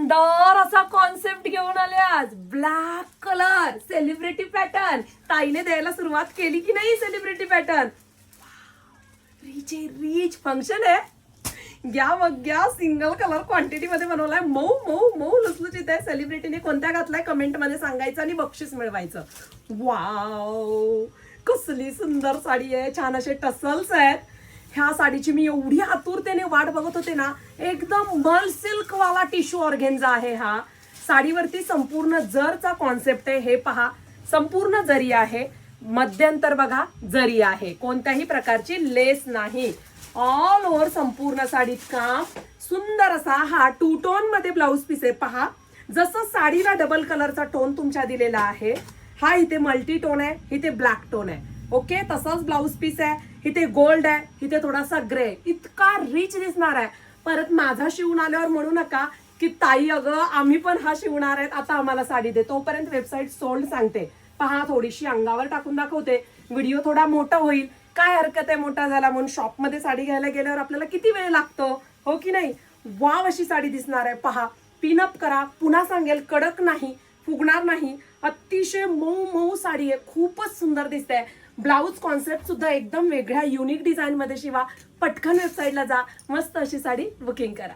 सुंदर असा कॉन्सेप्ट घेऊन आले आज. Black colour celebrity pattern. ताईने द्यायला सुरुवात केली की नाही सेलिब्रिटी पॅटर्न. रिच फंक्शन आहे. घ्या मग घ्या. सिंगल कलर क्वांटिटी मध्ये बनवलाय. मऊ मऊ मऊ लुसलुसीत आहे. सेलिब्रिटीने कोणत्या घातलाय कमेंट मध्ये सांगायचं आणि बक्षीस मिळवायचं. वाव कसली सुंदर साडी आहे. छान असे टसल्स आहेत. ह्या साडीची मी एवढी आतुरतेने वाट बघत होते ना. एकदम मल सिल्क वाला टिश्यू ऑर्गेन्झा आहे हा. साडीवरती संपूर्ण जरचा कॉन्सेप्ट आहे. हे पहा संपूर्ण जरी आहे. मध्यंतर बघा जरी आहे. कोणत्याही प्रकारची लेस नाही. ऑल ओव्हर संपूर्ण साडीत काम. सुंदर असा हा 2 टोन मध्ये ब्लाउज पीस आहे. पहा जसं साडीला डबल कलरचा टोन तुमच्या दिलेला आहे. हा इथे मल्टी टोन आहे. इथे ब्लॅक टोन आहे. ओके तसाच ब्लाउज पीस आहे. इथे गोल्ड आहे. इथे थोडासा ग्रे. इतका रिच दिसणार आहे. परत माझा शिवून आल्यावर म्हणू नका की ताई अगं आम्ही पण हा शिवणार आहेत आता आम्हाला साडी दे. तोपर्यंत वेबसाईट सोल्ड सांगते. पहा थोडीशी अंगावर टाकून दाखवते. व्हिडिओ थोडा मोठा होईल. काय हरकत आहे मोठा झाला म्हणून. शॉपमध्ये साडी घ्यायला गेल्यावर आपल्याला किती वेळ लागतो हो की नाही. वाव अशी साडी दिसणार आहे. पहा पिनअप करा. पुन्हा सांगेल कडक नाही फुगणार नाही. अतिशय मऊ मऊ साडी आहे. खूपच सुंदर दिसते. ब्लाउज कॉन्सेप्ट सुद्धा एकदम वेगळ्या युनिक डिझाईन मध्ये शिवा. पटकन वेबसाईटला जा. मस्त अशी साडी बुकिंग करा.